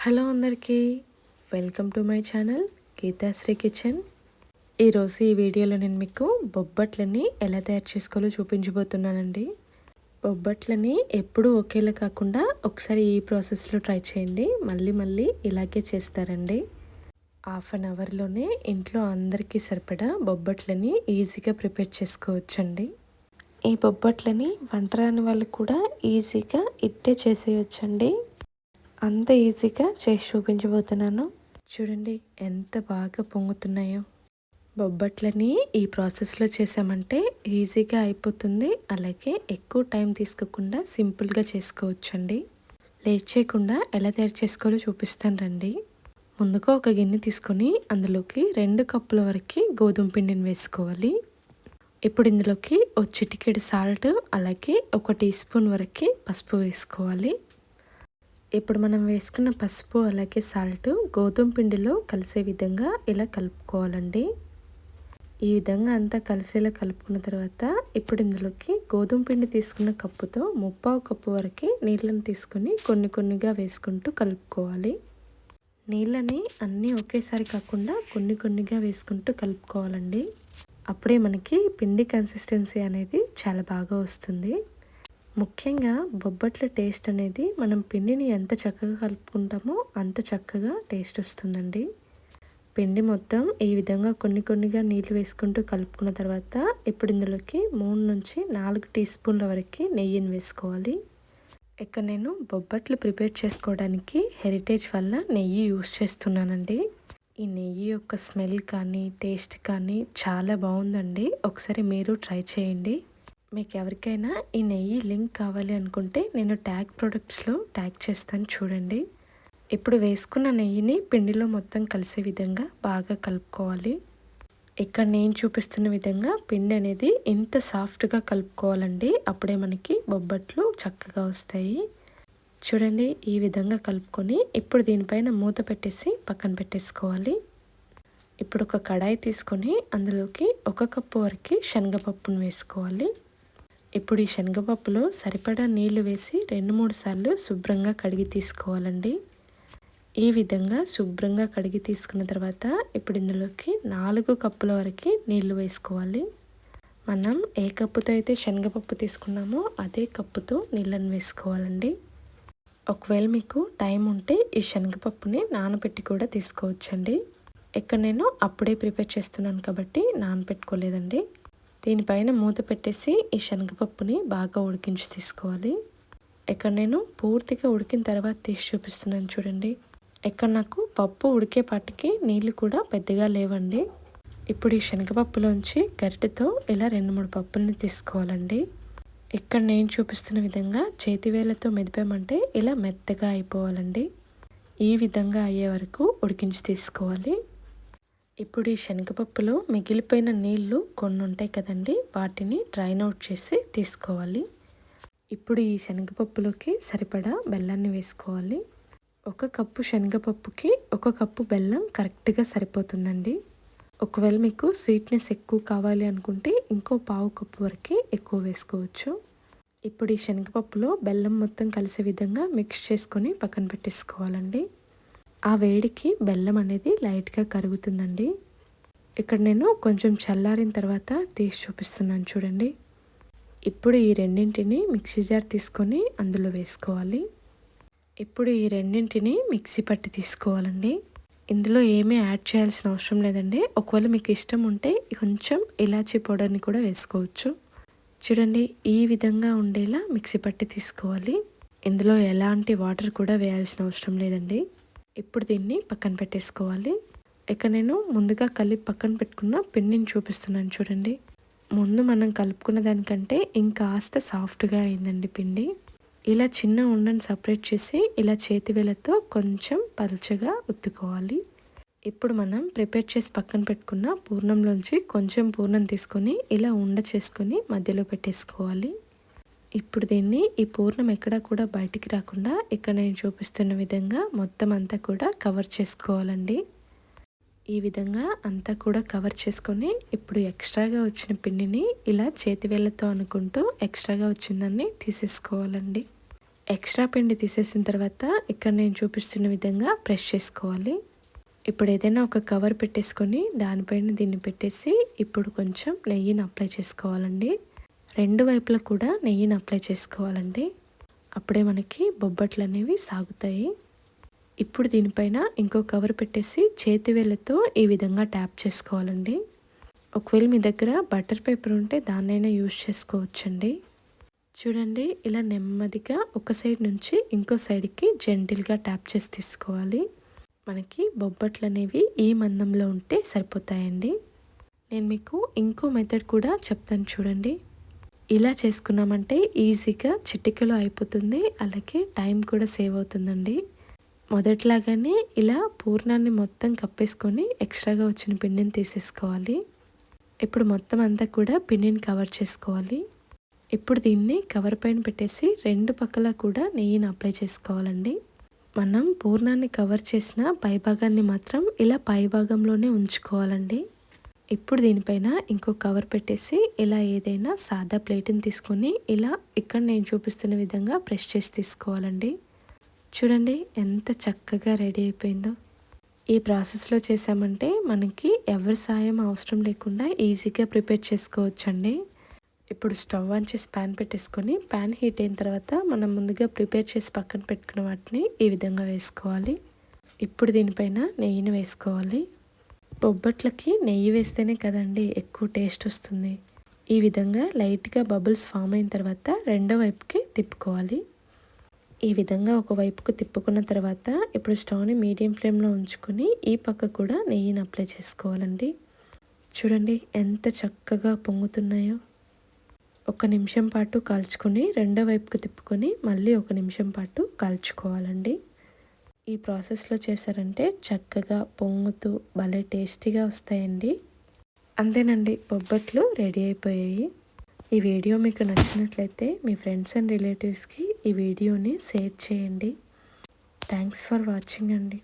Hello అందరికీ, welcome to my channel Geethasri kitchen. ఈరోజు ఈ వీడియోలో నేను మీకు బొబ్బట్లని ఎలా తయారు చేసుకోవాలో చూపించబోతున్నానండి. బొబ్బట్లని ఎప్పుడూ ఒకేలా కాకుండా ఒకసారి ఈ ప్రాసెస్లో ట్రై చేయండి. మళ్ళీ ఇలాగే చేస్తారండి. హాఫ్ అన్ అవర్లోనే ఇంట్లో అందరికీ సరిపడా బొబ్బట్లని ఈజీగా ప్రిపేర్ చేసుకోవచ్చండి. ఈ బొబ్బట్లని వంట రాని వాళ్ళు కూడా ఈజీగా ఇట్టే చేసేయచ్చండి. అంత ఈజీగా చేసి చూపించబోతున్నాను. చూడండి ఎంత బాగా పొంగుతున్నాయో. బొబ్బట్లని ఈ ప్రాసెస్లో చేసామంటే ఈజీగా అయిపోతుంది. అలాగే ఎక్కువ టైం తీసుకోకుండా సింపుల్గా చేసుకోవచ్చండి. లేట్ చేయకుండా ఎలా తయారు చేసుకోవాలో చూపిస్తాను రండి. ముందుగా ఒక గిన్నె తీసుకొని అందులోకి 2 కప్పుల వరకు గోధుమ పిండిని వేసుకోవాలి. ఇప్పుడు ఇందులోకి ఒక చిటికెడు సాల్ట్, అలాగే 1 టీ స్పూన్ వరకు పసుపు వేసుకోవాలి. ఇప్పుడు మనం వేసుకున్న పసుపు అలాగే సాల్ట్ గోధుమ పిండిలో కలిసే విధంగా ఇలా కలుపుకోవాలండి. ఈ విధంగా అంతా కలిసేలా కలుపుకున్న తర్వాత ఇప్పుడు ఇందులోకి గోధుమ పిండి తీసుకున్న కప్పుతో 3/4 కప్పు వరకు నీళ్ళని తీసుకుని కొన్నిగా వేసుకుంటూ కలుపుకోవాలి. నీళ్ళని అన్నీ ఒకేసారి కాకుండా కొన్నిగా వేసుకుంటూ కలుపుకోవాలండి. అప్పుడే మనకి పిండి కన్సిస్టెన్సీ అనేది చాలా బాగా వస్తుంది. ముఖ్యంగా బొబ్బట్ల టేస్ట్ అనేది మనం పిండిని ఎంత చక్కగా కలుపుకుంటామో అంత చక్కగా టేస్ట్ వస్తుందండి. పిండి మొత్తం ఈ విధంగా కొన్నిగా నీళ్ళు వేసుకుంటూ కలుపుకున్న తర్వాత ఇప్పుడు ఇందులోకి 3 నుంచి 4 టీ స్పూన్ల వరకు నెయ్యిని వేసుకోవాలి. ఇక్కడ నేను బొబ్బట్లు ప్రిపేర్ చేసుకోవడానికి హెరిటేజ్ వల్ల నెయ్యి యూస్ చేస్తున్నానండి. ఈ నెయ్యి యొక్క స్మెల్ కానీ టేస్ట్ కానీ చాలా బాగుందండి. ఒకసారి మీరు ట్రై చేయండి. మీకు ఎవరికైనా ఈ నెయ్యి లింక్ కావాలి అనుకుంటే నేను ట్యాగ్ ప్రొడక్ట్స్లో ట్యాగ్ చేస్తాను చూడండి. ఇప్పుడు వేసుకున్న నెయ్యిని పిండిలో మొత్తం కలిసే విధంగా బాగా కలుపుకోవాలి. ఇక్కడ నేను చూపిస్తున్న విధంగా పిండి అనేది ఇంత సాఫ్ట్గా కలుపుకోవాలండి. అప్పుడే మనకి బొబ్బట్లు చక్కగా వస్తాయి. చూడండి ఈ విధంగా కలుపుకొని ఇప్పుడు దీనిపైన మూత పెట్టేసి పక్కన పెట్టేసుకోవాలి. ఇప్పుడు ఒక కడాయి తీసుకొని అందులోకి 1 కప్పు వరకు శనగపప్పును వేసుకోవాలి. ఇప్పుడు ఈ శనగపప్పులో సరిపడా నీళ్లు వేసి 2-3 సార్లు శుభ్రంగా కడిగి తీసుకోవాలండి. ఈ విధంగా శుభ్రంగా కడిగి తీసుకున్న తర్వాత ఇప్పుడు ఇందులోకి 4 కప్పుల వరకు నీళ్లు వేసుకోవాలి. మనం ఏ కప్పుతో అయితే శనగపప్పు తీసుకున్నామో అదే కప్పుతో నీళ్ళని వేసుకోవాలండి. ఒకవేళ మీకు టైం ఉంటే ఈ శనగపప్పుని నానబెట్టి కూడా తీసుకోవచ్చండి. ఇక్కడ నేను అప్పుడే ప్రిపేర్ చేస్తున్నాను కాబట్టి నానబెట్టుకోలేదండి. దీనిపైన మూత పెట్టేసి ఈ శనగపప్పుని బాగా ఉడికించి తీసుకోవాలి. ఇక్కడ నేను పూర్తిగా ఉడికిన తర్వాత తీసి చూపిస్తున్నాను చూడండి. ఇక్కడ నాకు పప్పు ఉడికేపాటికి నీళ్ళు కూడా పెద్దగా లేవండి. ఇప్పుడు ఈ శనగపప్పులోంచి గరిటెతో ఇలా 2-3 పప్పుల్ని తీసుకోవాలండి. ఇక్కడ నేను చూపిస్తున్న విధంగా చేతివేళ్లతో మెదిపామంటే ఇలా మెత్తగా అయిపోవాలండి. ఈ విధంగా అయ్యే వరకు ఉడికించి తీసుకోవాలి. ఇప్పుడు ఈ శనగపప్పులో మిగిలిపోయిన నీళ్లు కొన్ని ఉంటాయి కదండి, వాటిని డ్రైన్ అవుట్ చేసి తీసుకోవాలి. ఇప్పుడు ఈ శనగపప్పులోకి సరిపడా బెల్లాన్ని వేసుకోవాలి. 1 కప్పు శనగపప్పుకి 1 కప్పు బెల్లం కరెక్ట్గా సరిపోతుందండి. ఒకవేళ మీకు స్వీట్నెస్ ఎక్కువ కావాలి అనుకుంటే ఇంకో 1/4 కప్పు వరకు ఎక్కువ వేసుకోవచ్చు. ఇప్పుడు ఈ శనగపప్పులో బెల్లం మొత్తం కలిసే విధంగా మిక్స్ చేసుకొని పక్కన పెట్టేసుకోవాలండి. ఆ వేడికి బెల్లం అనేది లైట్గా కరుగుతుందండి. ఇక్కడ నేను కొంచెం చల్లారిన తర్వాత తీసి చూపిస్తున్నాను చూడండి. ఇప్పుడు ఈ రెండింటిని మిక్సీ జార్ తీసుకొని అందులో వేసుకోవాలి. ఇప్పుడు ఈ రెండింటిని మిక్సీ పట్టి తీసుకోవాలండి. ఇందులో ఏమీ యాడ్ చేయాల్సిన అవసరం లేదండి. ఒకవేళ మీకు ఇష్టం ఉంటే కొంచెం ఇలాచీ పౌడర్ని కూడా వేసుకోవచ్చు. చూడండి ఈ విధంగా ఉండేలా మిక్సీ పట్టి తీసుకోవాలి. ఇందులో ఎలాంటి వాటర్ కూడా వేయాల్సిన అవసరం లేదండి. ఇప్పుడు దీన్ని పక్కన పెట్టేసుకోవాలి. ఇక్కడ నేను ముందుగా కలిపి పక్కన పెట్టుకున్న పిండిని చూపిస్తున్నాను చూడండి. ముందు మనం కలుపుకున్న దానికంటే ఇంకాస్త సాఫ్ట్గా అయిందండి పిండి. ఇలా చిన్న ఉండని సపరేట్ చేసి ఇలా చేతివేళ్లతో కొంచెం పలుచగా ఉత్తుకోవాలి. ఇప్పుడు మనం ప్రిపేర్ చేసి పక్కన పెట్టుకున్న పూర్ణంలోంచి కొంచెం పూర్ణం తీసుకొని ఇలా ఉండ చేసుకొని మధ్యలో పెట్టేసుకోవాలి. ఇప్పుడు దీన్ని ఈ పూర్ణం ఎక్కడా కూడా బయటికి రాకుండా ఇక్కడ నేను చూపిస్తున్న విధంగా మొత్తం అంతా కూడా కవర్ చేసుకోవాలండి. ఈ విధంగా అంతా కూడా కవర్ చేసుకొని ఇప్పుడు ఎక్స్ట్రాగా వచ్చిన పిండిని ఇలా చేతివేళ్లతో అనుకుంటూ ఎక్స్ట్రాగా వచ్చిందాన్ని తీసేసుకోవాలండి. ఎక్స్ట్రా పిండి తీసేసిన తర్వాత ఇక్కడ నేను చూపిస్తున్న విధంగా ప్రెస్ చేసుకోవాలి. ఇప్పుడు ఏదైనా ఒక కవర్ పెట్టేసుకొని దానిపైన దీన్ని పెట్టేసి ఇప్పుడు కొంచెం నెయ్యిని అప్లై చేసుకోవాలండి. రెండు వైపులా కూడా నెయ్యిని అప్లై చేసుకోవాలండి. అప్పుడే మనకి బొబ్బట్లు అనేవి సాగుతాయి. ఇప్పుడు దీనిపైన ఇంకో కవర్ పెట్టేసి చేతి వేళ్ళతో ఈ విధంగా ట్యాప్ చేసుకోవాలండి. ఒకవేళ మీ దగ్గర బటర్ పేపర్ ఉంటే దాన్నైనా యూజ్ చేసుకోవచ్చండి. చూడండి, ఇలా నెమ్మదిగా ఒక సైడ్ నుంచి ఇంకో సైడ్కి జెంటిల్గా ట్యాప్ చేసి తీసుకోవాలి. మనకి బొబ్బట్లు అనేవి ఈ మందంలో ఉంటే సరిపోతాయండి. నేను మీకు ఇంకో మెథడ్ కూడా చెప్తాను చూడండి. ఇలా చేసుకున్నామంటే ఈజీగా చిటికలో అయిపోతుంది, అలాగే టైం కూడా సేవ్ అవుతుందండి. మొదట్లాగానే ఇలా పూర్ణాన్ని మొత్తం కప్పేసుకొని ఎక్స్ట్రాగా వచ్చిన పిండిని తీసేసుకోవాలి. ఇప్పుడు మొత్తం అంతా కూడా పిండిని కవర్ చేసుకోవాలి. ఇప్పుడు దీన్ని కవర్ పైన పెట్టేసి రెండు పక్కల కూడా నెయ్యిని అప్లై చేసుకోవాలండి. మనం పూర్ణాన్ని కవర్ చేసిన పై భాగాన్ని మాత్రం ఇలా పై భాగంలోనే ఉంచుకోవాలండి. ఇప్పుడు దీనిపైన ఇంకో కవర్ పెట్టేసి ఇలా ఏదైనా సాదా ప్లేట్ని తీసుకొని ఇలా ఇక్కడ నేను చూపిస్తున్న విధంగా ప్రెస్ చేసి తీసుకోవాలండి. చూడండి ఎంత చక్కగా రెడీ అయిపోయిందో. ఈ ప్రాసెస్లో చేసామంటే మనకి ఎవరి సాయం అవసరం లేకుండా ఈజీగా ప్రిపేర్ చేసుకోవచ్చండి. ఇప్పుడు స్టవ్ ఆన్ చేసి ప్యాన్ పెట్టేసుకొని ప్యాన్ హీట్ అయిన తర్వాత మనం ముందుగా ప్రిపేర్ చేసి పక్కన పెట్టుకున్న వాటిని ఈ విధంగా వేసుకోవాలి. ఇప్పుడు దీనిపైన నెయ్యిని వేసుకోవాలి. బొబ్బట్లకి నెయ్యి వేస్తేనే కదండి ఎక్కువ టేస్ట్ వస్తుంది. ఈ విధంగా లైట్గా బబుల్స్ ఫామ్ అయిన తర్వాత రెండో వైపుకి తిప్పుకోవాలి. ఈ విధంగా ఒక వైపుకు తిప్పుకున్న తర్వాత ఇప్పుడు స్టవ్ని మీడియం ఫ్లేమ్లో ఉంచుకొని ఈ పక్క కూడా నెయ్యిని అప్లై చేసుకోవాలండి. చూడండి ఎంత చక్కగా పొంగుతున్నాయో. ఒక నిమిషం పాటు కాల్చుకొని రెండో వైపుకు తిప్పుకొని మళ్ళీ ఒక నిమిషం పాటు కాల్చుకోవాలండి. ఈ ప్రాసెస్లో చేశారంటే చక్కగా పొంగుతూ భలే టేస్టీగా వస్తాయండి. అంతేనండి, బొబ్బట్లు రెడీ అయిపోయాయి. ఈ వీడియో మీకు నచ్చినట్లయితే మీ ఫ్రెండ్స్ అండ్ రిలేటివ్స్కి ఈ వీడియోని షేర్ చేయండి. థ్యాంక్స్ ఫర్ వాచింగ్ అండి.